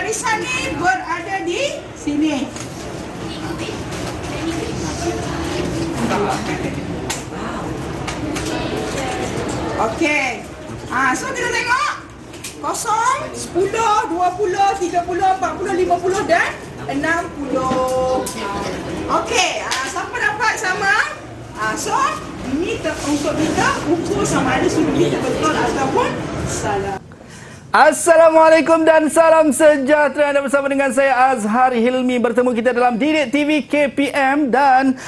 barisan ni berada di sini. Okey. So kita tengok 0, 10, 20, 30, 40, 50 dan 60. Okey, siapa dapat sama? So ini untuk kita ukur sama ada sudut kita betul ataupun salah. Assalamualaikum dan salam sejahtera. Anda bersama dengan saya Azhar Hilmi. Bertemu kita dalam Didik TV KPM. Dan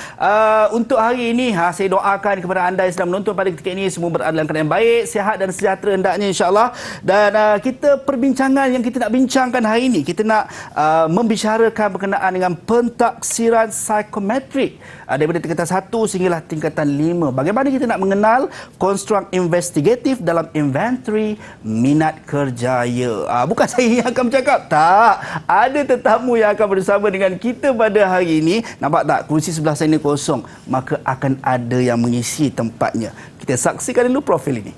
untuk hari ini saya doakan kepada anda yang sedang menonton pada ketika ini semua berada dalam keadaan baik, sihat dan sejahtera hendaknya, insyaAllah. Dan kita perbincangan yang kita nak bincangkan hari ini, kita nak membicarakan berkenaan dengan pentaksiran psikometrik daripada tingkatan 1 sehinggalah tingkatan 5. Bagaimana kita nak mengenal konstruk investigatif dalam inventory minat kerjaya. Bukan saya yang akan bercakap. Tak. Ada tetamu yang akan bersama dengan kita pada hari ini. Nampak tak? Kursi sebelah saya ini kosong. Maka akan ada yang mengisi tempatnya. Kita saksikan dulu profil ini.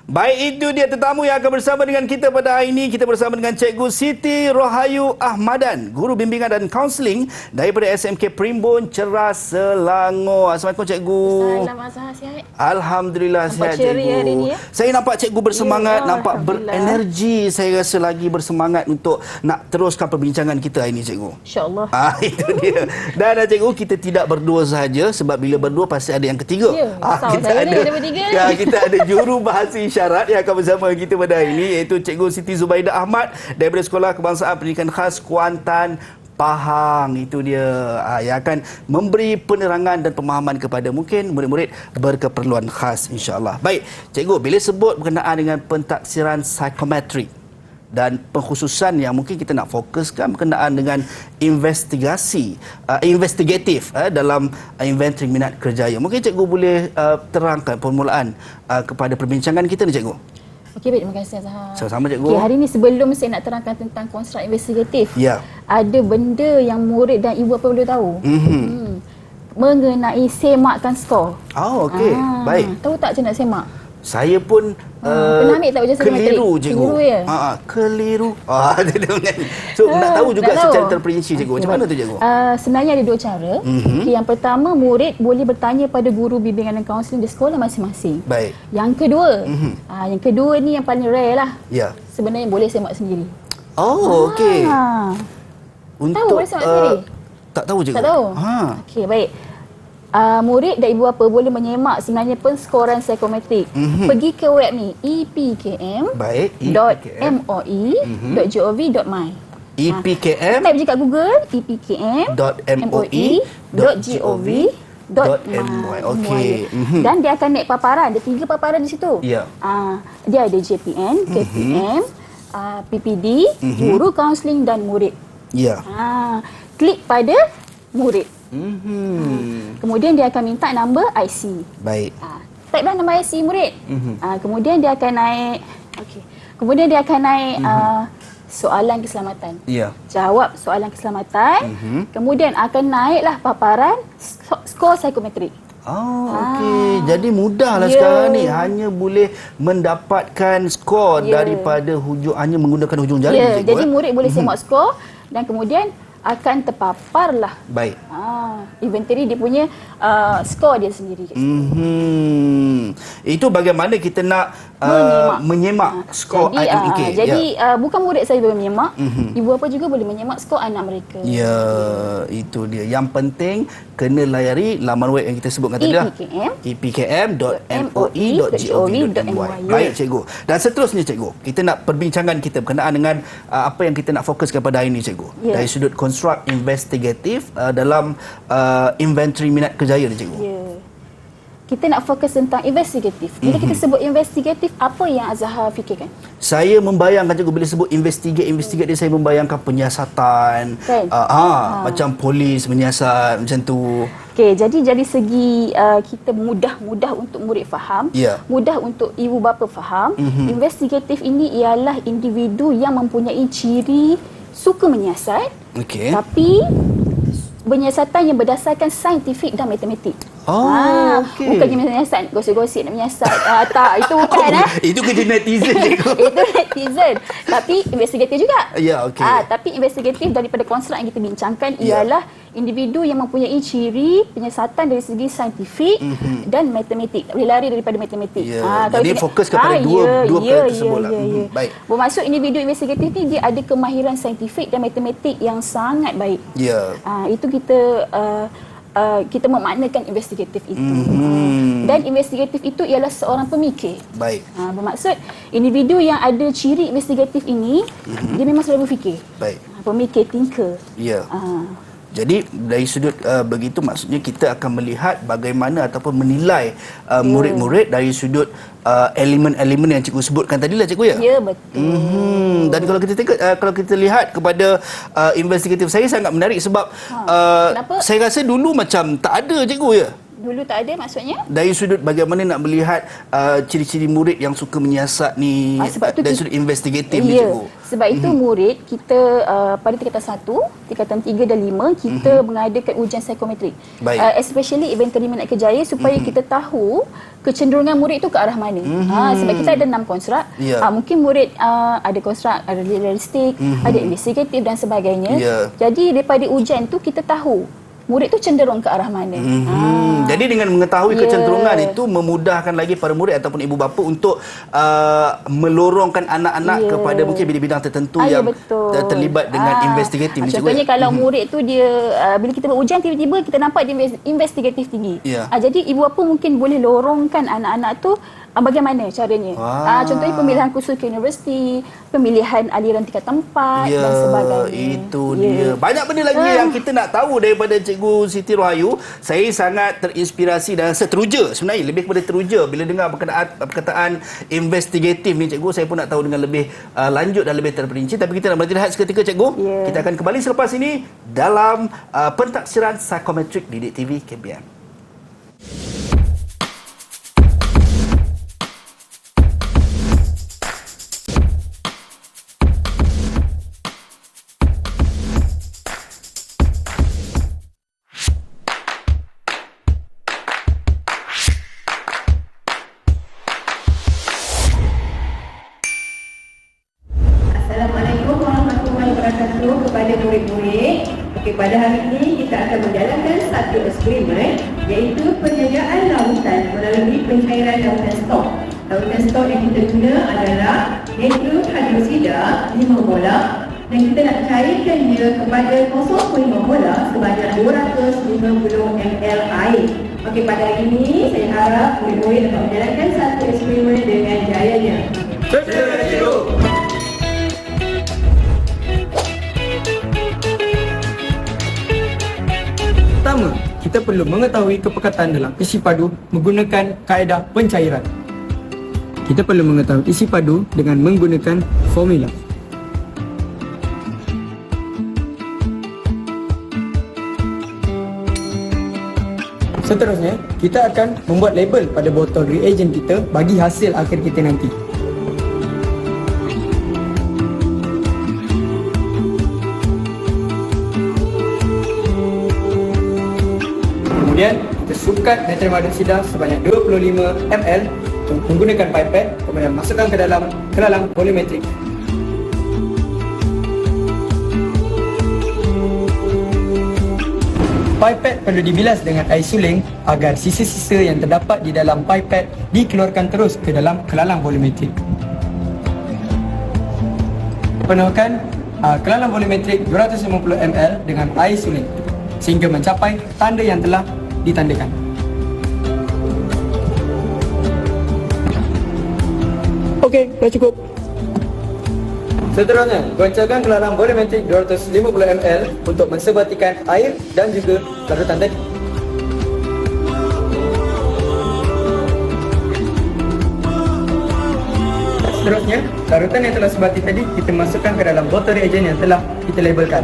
Baik, itu dia tetamu yang akan bersama dengan kita pada hari ini. Kita bersama dengan Cikgu Siti Rohayu Ahmadan, Guru Bimbingan dan Kaunseling daripada SMK Primbon, Ceras, Selangor. Assalamualaikum Cikgu. Assalamualaikum, sihat. Alhamdulillah sihat ceria hari Cikgu. ni, ya? Saya nampak Cikgu bersemangat, Ya, nampak berenergi. Saya rasa lagi bersemangat untuk nak teruskan perbincangan kita hari ini Cikgu. InsyaAllah. Itu dia. Dan Cikgu, kita tidak berdua sahaja sebab bila berdua pasti ada yang ketiga. Ya, Kita saya ada, ni ada bertiga ni. kita ada juru bahasa isyarat yang akan bersama kita pada hari ini, iaitu Cikgu Siti Zubaidah Ahmad daripada Sekolah Kebangsaan Pendidikan Khas Kuantan, Pahang. Itu dia yang akan memberi penerangan dan pemahaman kepada mungkin murid-murid berkeperluan khas, insya-Allah. Baik, Cikgu, bila sebut berkenaan dengan pentaksiran psikometrik dan pengkhususan yang mungkin kita nak fokuskan berkenaan dengan investigatif dalam inventory minat kerjaya. Mungkin Cikgu boleh terangkan permulaan kepada perbincangan kita ni Cikgu. Okey, baik, terima kasih Azhar. Sama-sama Cikgu. Okey, hari ini sebelum saya nak terangkan tentang konstruk investigatif, Ya. ada benda yang murid dan ibu apa perlu tahu. Mengenai semakkan skor. Oh, okey. Baik. Tahu tak macam nak semak? Saya pun pernah ambil tak ujian psikometrik? keliru Cikgu. Keliru ya? Keliru. So nak tahu juga nak secara tahu. terperinci Cikgu. Macam mana tu Cikgu? Sebenarnya ada dua cara. Okey, yang pertama, murid boleh bertanya pada guru bimbingan dan kaunseling di sekolah masing-masing. Baik. Yang kedua, yang kedua ni yang paling rare lah. Ya. Sebenarnya boleh semak sendiri. Oh, okey. Tahu boleh semak sendiri? Tak tahu Cikgu. Tak tahu? Okey, baik. Murid dan ibu bapa boleh menyemak sebenarnya penskoran psikometrik. Pergi ke web ni, Baik. epkm.moi.gov.my. EPKM. Type je kat Google, epkm.moi.gov.my. Okey. Dan dia akan naik paparan. Ada 3 paparan di situ. Ya. Dia ada JPN, KPM, PPD, guru kaunseling dan murid. Ya. Klik pada murid. Kemudian dia akan minta nombor IC. Baik. Type lah nombor IC murid. Kemudian dia akan naik Kemudian dia akan naik soalan keselamatan. Ya. Jawab soalan keselamatan. Kemudian akan naiklah paparan skor psikometrik. Okey. Jadi mudahlah sekarang ni. Hanya boleh mendapatkan skor daripada hanya menggunakan hujung jari. Cikgu, jadi murid boleh semak skor dan kemudian akan terpaparlah. Baik. Inventory dia punya skor dia sendiri. Itu bagaimana kita nak menyemak skor IMEK. Jadi bukan murid saya boleh menyemak, ibu bapa juga boleh menyemak skor anak mereka. Ya, itu dia. Yang penting kena layari laman web yang kita sebutkan tadi lah. epkm.moi.gov.my. Baik Cikgu. Dan seterusnya Cikgu, kita nak perbincangan kita berkenaan dengan apa yang kita nak fokuskan pada hari ini Cikgu. Dari sudut konstruk investigatif dalam inventory minat kerjaya ni Cikgu. Kita nak fokus tentang investigatif. Bila kita sebut investigatif, apa yang Azhar fikirkan? saya membayangkan cikgu bila sebut investigate dia, saya membayangkan penyiasatan. Kan? Macam polis menyiasat macam tu. Okey, jadi dari segi kita mudah untuk murid faham, mudah untuk ibu bapa faham. Investigatif ini ialah individu yang mempunyai ciri suka menyiasat, tapi penyiasatan yang berdasarkan saintifik dan matematik. Bukannya menyiasat, gosip-gosip nak menyiasat. Tak, itu bukan. Itu kerja netizen, cikgu. Itu netizen. Tapi investigatif juga. Okey. Tapi investigatif daripada konstruk yang kita bincangkan ialah individu yang mempunyai ciri penyiasatan dari segi saintifik dan matematik. Tak boleh lari daripada matematik. Jadi fokus kepada dua perkara tersebut lah. Baik. Bermaksud individu investigatif ni dia ada kemahiran saintifik dan matematik yang sangat baik. Itu kita memaknakan investigatif itu. Dan investigatif itu ialah seorang pemikir. Baik. Bermaksud individu yang ada ciri investigatif ini dia memang selalu berfikir. Baik. Pemikir, thinker. Jadi dari sudut begitu, maksudnya kita akan melihat bagaimana ataupun menilai murid-murid dari sudut elemen-elemen yang cikgu sebutkan tadi lah, cikgu, ya? Ya, betul. Dan kalau kita tengok, kalau kita lihat kepada investigatif, saya sangat menarik sebab saya rasa dulu macam tak ada, cikgu, ya? Dulu tak ada, maksudnya? Dari sudut bagaimana nak melihat ciri-ciri murid yang suka menyiasat ni, dari sudut investigatif ni, cikgu. Sebab itu murid kita pada tingkatan 1, tingkatan 3 dan 5 kita mengadakan ujian psikometrik. Especially inventory minat kerjaya supaya kita tahu kecenderungan murid itu ke arah mana. Sebab kita ada 6 konstruk. Mungkin murid ada konstruk, ada realistik, ada investigatif dan sebagainya. Jadi daripada ujian tu kita tahu murid tu cenderung ke arah mana. Jadi dengan mengetahui kecenderungan itu memudahkan lagi para murid ataupun ibu bapa untuk melorongkan anak-anak kepada mungkin bidang-bidang tertentu yang terlibat dengan investigatif. Contohnya kalau murid tu dia bila kita buat ujian tiba-tiba kita nampak dia investigatif tinggi. Jadi ibu bapa mungkin boleh lorongkan anak-anak tu bagaimana caranya. Contohnya pemilihan kursus ke universiti, pemilihan aliran tingkat 4 dan sebagainya. Itu dia. Banyak benda lagi yang kita nak tahu daripada Cikgu Siti Rohayu. Saya sangat terinspirasi dan seteruja sebenarnya, lebih kepada teruja bila dengar perkataan investigatif ni, cikgu. Saya pun nak tahu dengan lebih lanjut dan lebih terperinci. Tapi kita nak berhenti seketika, cikgu. Kita akan kembali selepas ini dalam pentaksiran psikometrik Didik TV KPM. Pada hari ini kita akan menjalankan satu eksperimen, iaitu penjagaan lautan melalui pencairan lautan stok. Lautan stok yang kita guna adalah nitrohydrosida 5 molar dan kita nak cairkan dia kepada 0.5 molar sebanyak 250 ml air. Pada hari ini saya harap murid-murid dapat menjalankan satu eksperimen dengan jayanya. Pertama, kita perlu mengetahui kepekatan dalam isi padu menggunakan kaedah pencairan. Kita perlu mengetahui isi padu dengan menggunakan formula. Seterusnya, kita akan membuat label pada botol reagen kita bagi hasil akhir kita nanti. Kemudian, kita sukat natrium hidroksida sebanyak 25 ml menggunakan pipet, kemudian masukkan ke dalam kelalang volumetrik. Pipet perlu dibilas dengan air suling agar sisa-sisa yang terdapat di dalam pipet dikeluarkan terus ke dalam kelalang volumetrik. Penuhkan kelalang volumetrik 250 ml dengan air suling sehingga mencapai tanda yang telah ditandakan. Okey, dah cukup. Seterusnya, goncangkan kelalang volumetrik 250 ml untuk mensebatikan air dan juga larutan tadi. Seterusnya, larutan yang telah sebati tadi kita masukkan ke dalam botol reagen yang telah kita labelkan.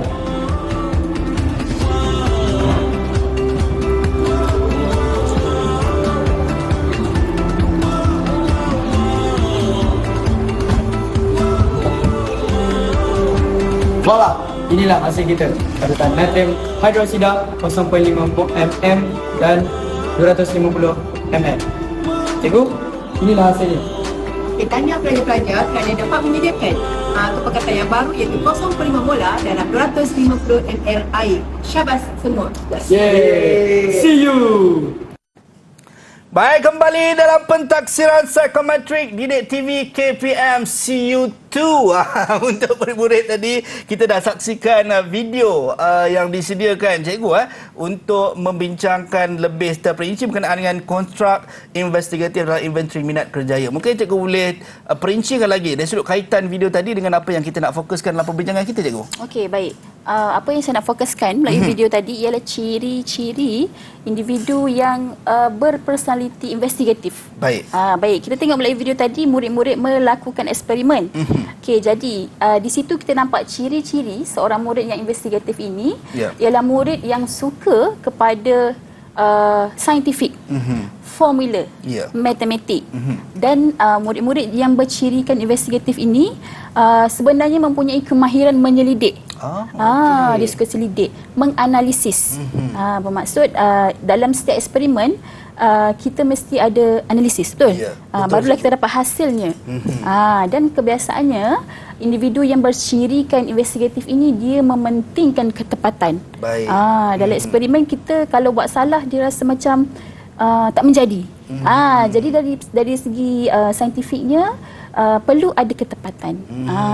Voila, inilah hasil kita. Larutan natrium hidroksida 0.5 mm dan 250 ml. Cikgu, inilah hasilnya. Kita tanya pelajar-pelajar kerana dapat menyediakan kepekatan yang baru iaitu 0.5 molar dalam 250 ml air. Syabas semua. Yay! See you! Baik, kembali dalam pentaksiran psikometrik Didik TV KPM CU2. Untuk murid-murid tadi, kita dah saksikan video yang disediakan cikgu untuk membincangkan lebih terperinci berkenaan dengan kontrak investigatif dalam inventory minat kerjaya. Mungkin cikgu boleh perincikan lagi dari sudut kaitan video tadi dengan apa yang kita nak fokuskan dalam perbincangan kita, cikgu. Okey, baik. Apa yang saya nak fokuskan melalui video tadi ialah ciri-ciri individu yang berpersonaliti investigatif. Baik. Baik, kita tengok melalui video tadi murid-murid melakukan eksperimen. Okey, jadi di situ kita nampak ciri-ciri seorang murid yang investigatif ini ialah murid yang suka kepada scientific, formula, matematik. Dan murid-murid yang bercirikan investigatif ini sebenarnya mempunyai kemahiran menyelidik. Dia suka selidik, menganalisis. Bermaksud dalam setiap eksperimen kita mesti ada analisis, betul? Barulah kita dapat hasilnya. Dan kebiasaannya individu yang bercirikan investigatif ini dia mementingkan ketepatan. Baik. Dalam eksperimen kita kalau buat salah dia rasa macam tak menjadi. Jadi dari segi saintifiknya perlu ada ketepatan.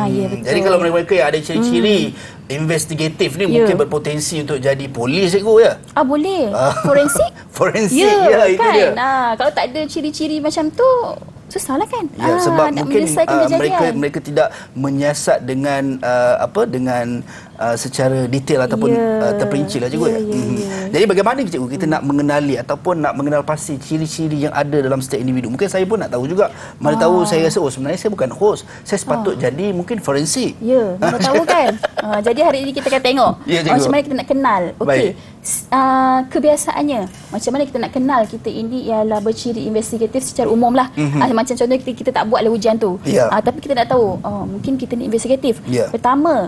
Ya, betul. Jadi kalau mereka yang ada ciri-ciri investigatif ni mungkin berpotensi untuk jadi polis, cikgu, ya? Boleh. Forensik? Forensik, ya, itu kan? dia. Kalau tak ada ciri-ciri macam tu, susahlah kan? Ya, sebab nak mungkin menyelesaikan mereka tidak menyiasat dengan dengan secara detail ataupun terperinci lah, cikgu. Jadi bagaimana, cikgu, kita nak mengenali ataupun nak mengenal pasti ciri-ciri yang ada dalam setiap individu? Mungkin saya pun nak tahu juga. Mana tahu saya rasa sebenarnya saya bukan host, saya sepatut jadi mungkin forensik. Ya, mana tahu kan? Jadi hari ini kita akan tengok macam mana kita nak kenal. Okey. Kebiasaannya macam mana kita nak kenal kita ini ialah berciri investigatif secara umum lah. Macam contohnya kita tak buatlah ujian tu. Tapi kita nak tahu mungkin kita ni investigatif. Pertama,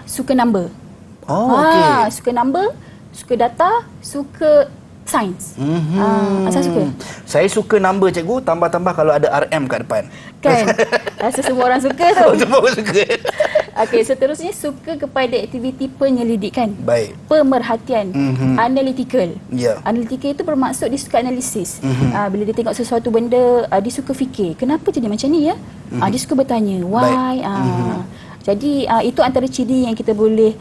suka number. Suka number, suka data, suka sains. Asal suka? Saya suka number, cikgu, tambah-tambah kalau ada RM kat depan. Kan? Rasa semua orang suka tu. Semua orang suka. Okey, seterusnya suka kepada aktiviti penyelidikan. Baik. Pemerhatian, analytical. Analytical itu bermaksud dia suka analisis. Bila dia tengok sesuatu benda, dia suka fikir, kenapa jadi macam ni ya? Dia suka bertanya, why? Jadi itu antara ciri yang kita boleh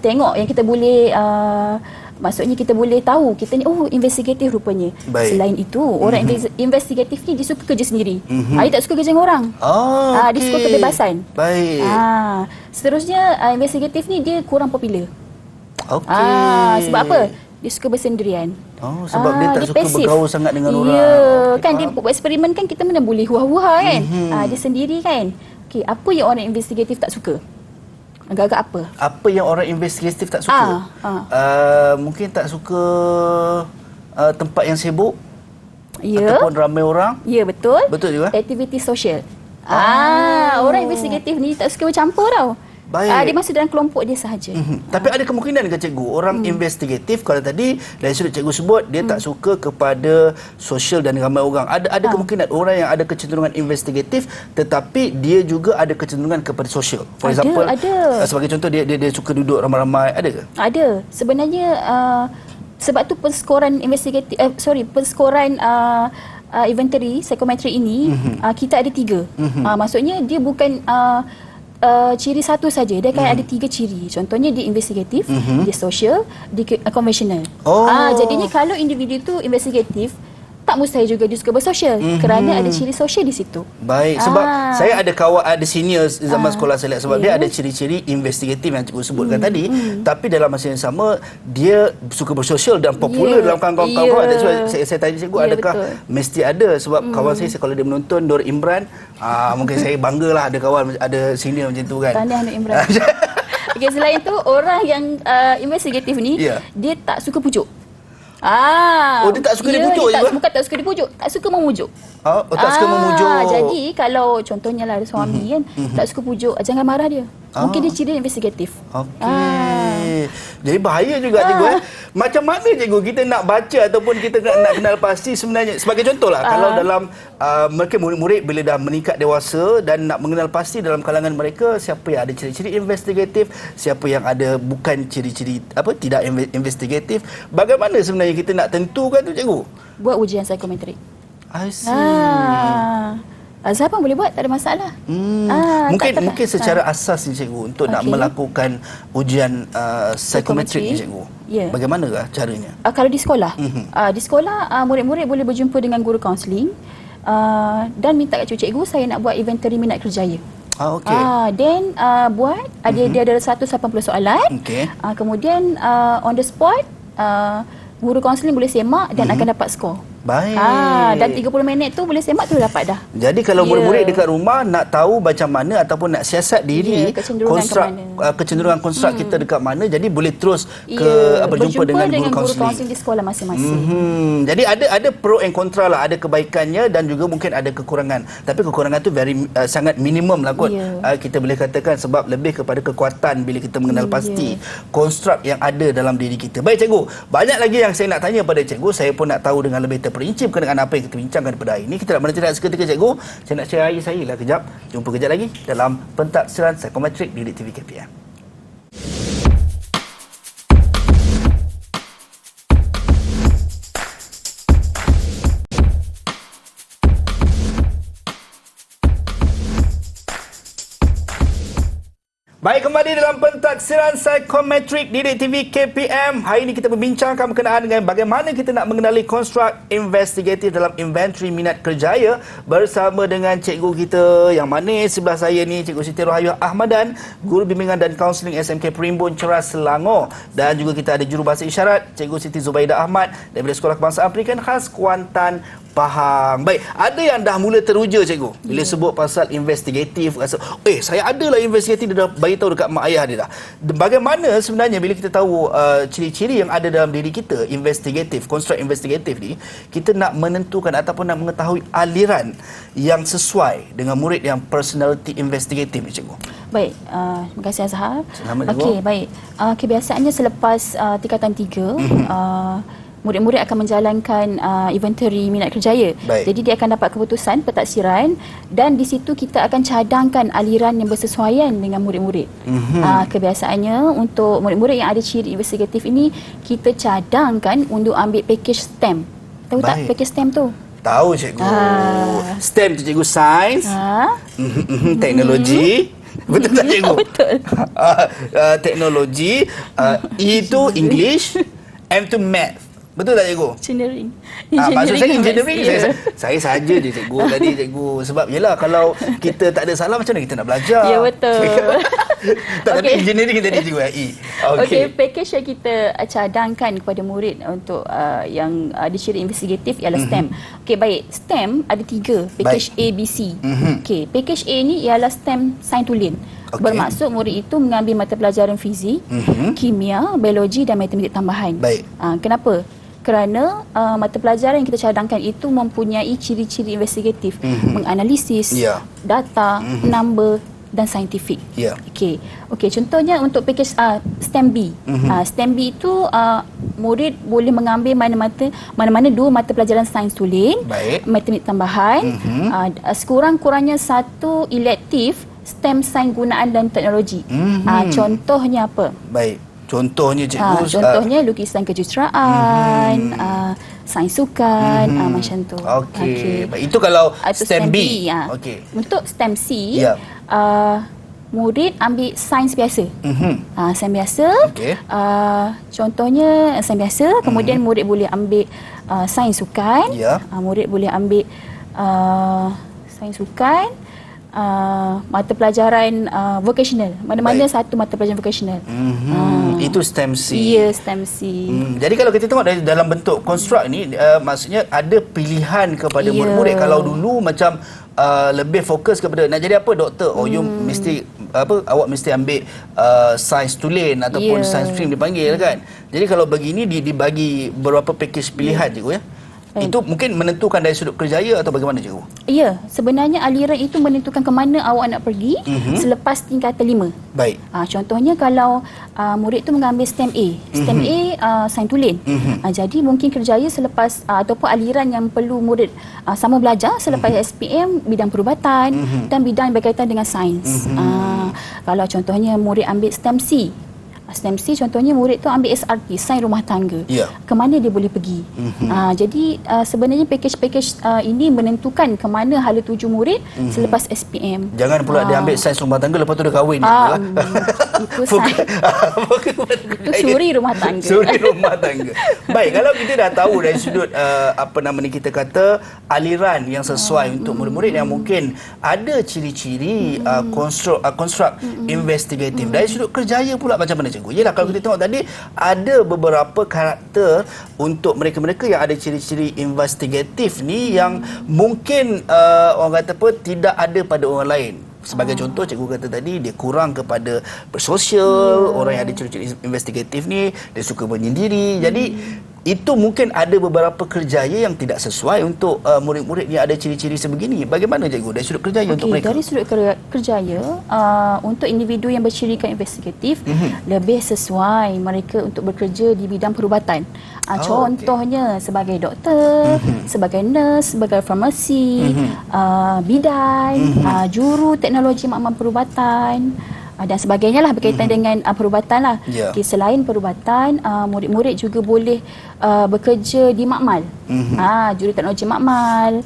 tengok, yang kita boleh maksudnya kita boleh tahu kita ni investigatif rupanya. Baik. Selain itu, orang investigatif ni dia suka kerja sendiri. Dia tak suka kerja dengan orang. Dia suka kebebasan. Baik. Seterusnya investigatif ni dia kurang popular. Sebab apa? Dia suka bersendirian. Sebab dia tak suka pasif. bergaul sangat dengan orang. Ya, kan dia buat eksperimen kan kita mana boleh hua-hua kan. Dia sendiri kan. Okey, apa yang orang investigatif tak suka? Agak-agak apa? Apa yang orang investigatif tak suka? Mungkin tak suka tempat yang sibuk. Ataupun ramai orang. Ya, betul. Betul juga. Aktiviti sosial. Orang investigatif ni tak suka bercampur tau. Baik. Dia masuk dalam kelompok dia sahaja. Tapi ada kemungkinan ke, cikgu, orang investigatif kalau tadi dari sudut cikgu sebut dia tak suka kepada sosial dan ramai orang. Ada kemungkinan orang yang ada kecenderungan investigatif tetapi dia juga ada kecenderungan kepada sosial. For example, sebagai contoh dia suka duduk ramai-ramai, ada ke? Ada. Sebenarnya sebab tu penskoran investigatif penskoran inventory psikometri ini kita ada 3. Maksudnya dia bukan ciri satu saja, dia akan ada 3 ciri. Contohnya dia investigatif, dia social, dia konvensional. Jadinya kalau individu tu investigatif tak mustahil juga dia suka bersosial kerana ada ciri sosial di situ. Baik, sebab saya ada kawan, ada senior zaman sekolah saya lihat, sebab dia ada ciri-ciri investigatif yang cikgu sebutkan tadi, tapi dalam masa yang sama dia suka bersosial dan popular dalam kawan-kawan. That's why saya tanya cikgu, adakah mesti ada, sebab kawan saya kalau dia menonton Nur Imran, mungkin saya banggalah ada kawan, ada senior macam tu kan. Tahniah Nur Imran. Okay, selain tu orang yang investigatif ni dia tak suka pujuk. Dia tak suka dipujuk je? Bukan tak suka dipujuk, tak suka memujuk. Tak suka memujuk. Jadi kalau contohnya lah ada suami kan, tak suka pujuk, jangan marah dia. Mungkin dia ciri investigatif. Okey. Jadi bahaya juga cikgu. Macam mana cikgu kita nak baca ataupun kita nak kenal pasti sebenarnya, sebagai contohlah kalau dalam mereka murid-murid bila dah meningkat dewasa dan nak mengenal pasti dalam kalangan mereka siapa yang ada ciri-ciri investigatif, siapa yang ada bukan ciri-ciri tidak investigatif, bagaimana sebenarnya kita nak tentukan tu cikgu? Buat ujian psikometrik. I see. Azhar pun boleh buat, tak ada masalah. Mungkin secara asas ni cikgu untuk nak melakukan ujian psikometrik ni cikgu. Bagaimanakah caranya? Kalau di sekolah, murid-murid boleh berjumpa dengan guru kaunseling dan minta kat cikgu, saya nak buat inventory minat kerjaya. Then buat dia ada 180 soalan. Kemudian on the spot guru kaunseling boleh semak dan akan dapat skor. Baik. Dan 30 minit tu boleh semak tu dapat dah. Jadi kalau murid-murid dekat rumah nak tahu macam mana ataupun nak siasat diri, kecenderungan konstruk kita dekat mana, jadi boleh terus berjumpa dengan guru kaunseling di sekolah masing-masing. Jadi ada pro and kontra lah, ada kebaikannya dan juga mungkin ada kekurangan. Tapi kekurangan tu sangat minimum lah kot. Kita boleh katakan sebab lebih kepada kekuatan bila kita mengenal pasti konstruk yang ada dalam diri kita. Baik cikgu, banyak lagi yang saya nak tanya pada cikgu. Saya pun nak tahu dengan lebih terperinci berkenaan apa yang kita bincangkan pada hari ini. Kita nak berhenti seketika cikgu. Saya nak share air saya lah kejap. Jumpa kejap lagi dalam Pentaksiran Psikometrik Didik TV KPM. Baik, kembali dalam Pentaksiran Psikometrik Didik TV KPM. Hari ini kita berbincangkan berkenaan dengan bagaimana kita nak mengenali konstruk investigatif dalam inventory minat kerjaya bersama dengan cikgu kita yang manis sebelah saya ni, Cikgu Siti Rohayu Ahmadan, Guru Bimbingan dan Kaunseling SMK Perimbun Ceras Selangor. Dan juga kita ada jurubahasa isyarat, Cikgu Siti Zubaidah Ahmad daripada Sekolah Kebangsaan Afrikan Khas Kuantan, Pahang. Baik, ada yang dah mula teruja cikgu bila sebut pasal investigatif, rasa saya adalah investigatif, dia dah bagi tahu dekat mak ayah dia dah. Bagaimana sebenarnya bila kita tahu ciri-ciri yang ada dalam diri kita investigatif, konstruk investigatif ni, kita nak menentukan ataupun nak mengetahui aliran yang sesuai dengan murid yang personality investigatif ni cikgu. Baik, terima kasih Azhar. Okey, baik. Kebiasaannya selepas tingkatan 3 murid-murid akan menjalankan inventory minat kerjaya. Jadi dia akan dapat keputusan pentaksiran dan di situ kita akan cadangkan aliran yang bersesuaian dengan murid-murid. Kebiasaannya untuk murid-murid yang ada ciri investigatif ini, kita cadangkan untuk ambil package STEM. Tahu tak package STEM tu? Tahu cikgu. STEM tu cikgu, sains, teknologi. Betul tak cikgu? Betul. Teknologi, E tu English, M tu math. Betul tak cikgu? Engineering. Maksud saya engineering. Saya saja je cikgu tadi cikgu. Sebab yelah kalau kita tak ada salah macam mana kita nak belajar? Ya betul. Tapi engineering tadi cikgu E. Okey, package yang kita cadangkan kepada murid untuk yang ada ciri investigatif ialah STEM. Okey, baik. STEM ada 3, package A, B, C. Okey, package A ni ialah STEM Sains Tulen. Bermaksud murid itu mengambil mata pelajaran fizik, kimia, biologi dan matematik tambahan. Kenapa? Kerana mata pelajaran yang kita cadangkan itu mempunyai ciri-ciri investigatif, menganalisis data, number dan saintifik. Okey, contohnya untuk package STEM B. STEM B itu murid boleh mengambil mana-mana 2 mata pelajaran sains tulen, matematik tambahan, sekurang-kurangnya 1 elektif STEM sains gunaan dan teknologi. Contohnya apa? Baik. Contohnya cikgu, contohnya lukisan kejuruteraan, sains sukan, macam tu. Okey. Baik, itu kalau STEM B. Untuk STEM C, murid ambil sains biasa. Sains biasa. Okey. Contohnya sains biasa, kemudian murid boleh ambil sains sukan. Ya. Murid boleh ambil sains sukan, mata pelajaran vocational. Mana-mana Baik. satu mata pelajaran vocational. Itu STEM C. Ya, STEM C. Jadi kalau kita tengok dari dalam bentuk konstruk ni, maksudnya ada pilihan kepada Ya. murid-murid. Kalau dulu macam lebih fokus kepada nak jadi apa, doktor, you mesti awak mesti ambil sains tulen ataupun Ya. sains stream dipanggil kan. Jadi kalau begini dibagi beberapa pakej pilihan cikgu ya. Baik. Itu mungkin menentukan dari sudut kerjaya atau bagaimana cikgu? Ya, sebenarnya aliran itu menentukan ke mana awak nak pergi selepas tingkatan 5. Baik. Contohnya kalau murid tu mengambil STEM A. STEM A sains tulen. Jadi mungkin kerjaya selepas ataupun aliran yang perlu murid sama belajar selepas SPM bidang perubatan dan bidang yang berkaitan dengan sains. Kalau contohnya murid ambil STEM C. STEM C contohnya murid tu ambil SRT, sains rumah tangga. Ya. Ke mana dia boleh pergi. Jadi sebenarnya pakej-pakej ini menentukan ke mana hala tuju murid selepas SPM. Jangan pula dia ambil sains rumah tangga lepas tu dia kahwin. Itu sains. Itu suri rumah tangga. Suri rumah tangga. Baik, kalau kita dah tahu dari sudut kita kata aliran yang sesuai untuk murid-murid yang mungkin ada ciri-ciri konstruk investigatif. Dari sudut kerjaya pula macam mana cikgu? Yalah, kalau kita tengok tadi ada beberapa karakter untuk mereka-mereka yang ada ciri-ciri investigatif ni yang mungkin orang kata apa tidak ada pada orang lain. Sebagai contoh, cikgu kata tadi dia kurang kepada bersosial, orang yang ada ciri-ciri investigatif ni dia suka menyendiri. Jadi itu mungkin ada beberapa kerjaya yang tidak sesuai untuk murid-murid yang ada ciri-ciri sebegini. Bagaimana cikgu dari sudut kerjaya untuk mereka? Dari sudut kerjaya, untuk individu yang bercirikan investigatif lebih sesuai mereka untuk bekerja di bidang perubatan. Contohnya sebagai doktor, sebagai nurse, sebagai farmasi, bidai, juru teknologi makmal perubatan dan sebagainya lah berkaitan dengan perubatan lah. Ya. Selain perubatan, murid-murid juga boleh bekerja di makmal. Juru teknologi makmal,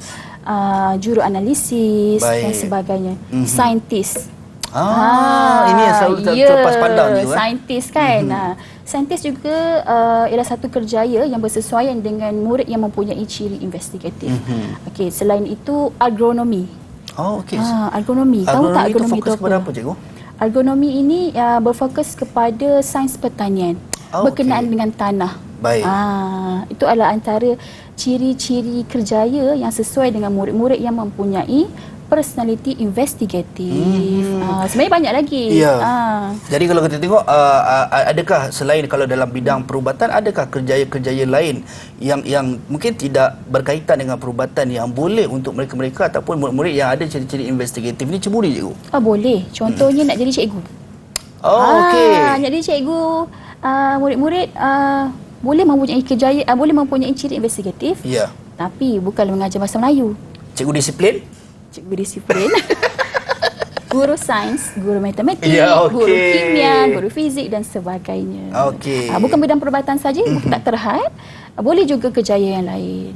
juru analisis dan sebagainya. Saintis. Ini yang selalu terlepas pandang juga. Saintis kan. Saintis juga ialah satu kerjaya yang bersesuaian dengan murid yang mempunyai ciri investigatif. Okey, selain itu agronomi. Okey. Agronomi. Tahu tak agronomi fokus itu kepada apa? apa cikgu? Agronomi ini berfokus kepada sains pertanian berkenaan dengan tanah. Baik. Itu adalah antara ciri-ciri kerjaya yang sesuai dengan murid-murid yang mempunyai personality investigatif. Sebenarnya banyak lagi. Ya. Jadi kalau kita tengok adakah selain kalau dalam bidang perubatan, adakah kerjaya-kerjaya lain yang mungkin tidak berkaitan dengan perubatan yang boleh untuk mereka-mereka ataupun murid-murid yang ada ciri-ciri investigatif ni ceburi cikgu? Boleh. Contohnya nak jadi cikgu. Okey. Nak jadi cikgu, murid-murid boleh mempunyai kerjaya, boleh mempunyai ciri investigatif. Ya. Tapi bukanlah mengajar bahasa Melayu. Cikgu disiplin? Cikgu disiplin. Guru sains, guru matematik, Ya, okey. guru kimia, guru fizik dan sebagainya. Okey. Bukan bidang perubatan saja, tak terhad. Boleh juga kerjaya yang lain.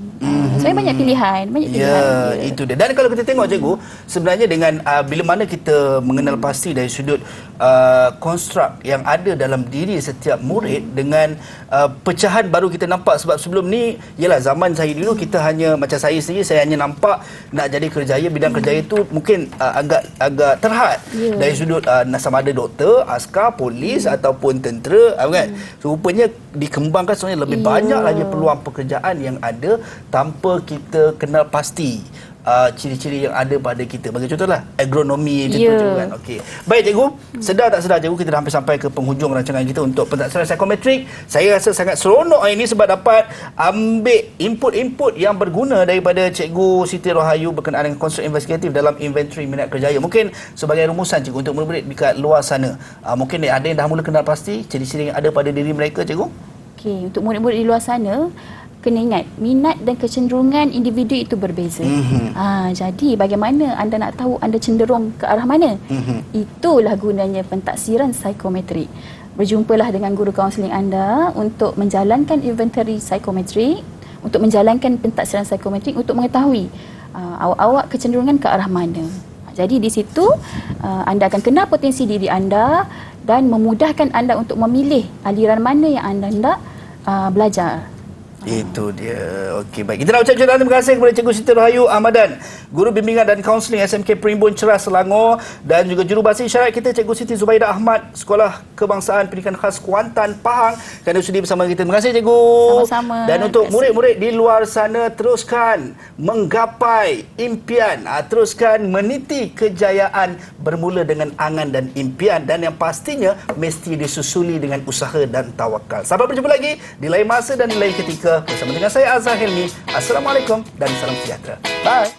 Sebenarnya banyak pilihan, Ya, itu dia. Dan kalau kita tengok cikgu, sebenarnya dengan bila mana kita mengenal pasti dari sudut konstruk yang ada dalam diri setiap murid dengan pecahan baru kita nampak. Sebab sebelum ni, yalah zaman saya dulu kita hanya macam saya sendiri, saya hanya nampak nak jadi kerjaya, bidang kerjaya itu mungkin agak terhad dari sudut sama ada doktor, askar, polis ataupun tentera kan. So, rupanya dikembangkan sebenarnya lebih banyak lagi peluang pekerjaan yang ada tanpa kita kenal pasti ciri-ciri yang ada pada kita. Bagi contohlah agronomi macam tu cikgu kan. Okey. Baik cikgu, sedar tak sedar cikgu kita dah hampir sampai ke penghujung rancangan kita untuk pentaksaan psikometrik. Saya rasa sangat seronok hari ini sebab dapat ambil input-input yang berguna daripada Cikgu Siti Rohayu berkenaan dengan konstruk investigatif dalam inventory minat kerjaya. Mungkin sebagai rumusan cikgu untuk murid-murid dekat luar sana, mungkin ada yang dah mula kenal pasti ciri-ciri yang ada pada diri mereka cikgu? Okey, untuk murid-murid di luar sana, kena ingat minat dan kecenderungan individu itu berbeza. Jadi bagaimana anda nak tahu anda cenderung ke arah mana? Itulah gunanya pentaksiran psikometrik. Berjumpalah dengan guru kaunseling anda untuk menjalankan inventory psikometrik, untuk menjalankan pentaksiran psikometrik untuk mengetahui awak-awak kecenderungan ke arah mana. Jadi di situ anda akan kenal potensi diri anda dan memudahkan anda untuk memilih aliran mana yang anda hendak belajar. Itu dia. Okey, baik. Kita nak ucap jutaan terima kasih kepada Cikgu Siti Rahayu Ahmadan, Guru Bimbingan dan Kaunseling SMK Primbon Ceras Selangor, dan juga Jurubahasa Isyarat kita Cikgu Siti Zubaidah Ahmad, Sekolah Kebangsaan Pendidikan Khas Kuantan, Pahang, kerana sudi bersama kita. Terima kasih Cikgu. Sama-sama. Dan untuk murid-murid di luar sana, teruskan menggapai impian, teruskan meniti kejayaan bermula dengan angan dan impian, dan yang pastinya mesti disusuli dengan usaha dan tawakal. Sampai berjumpa lagi di lain masa dan di lain ketika bersama dengan saya Azhar Hilmi. Assalamualaikum dan salam sejahtera. Bye.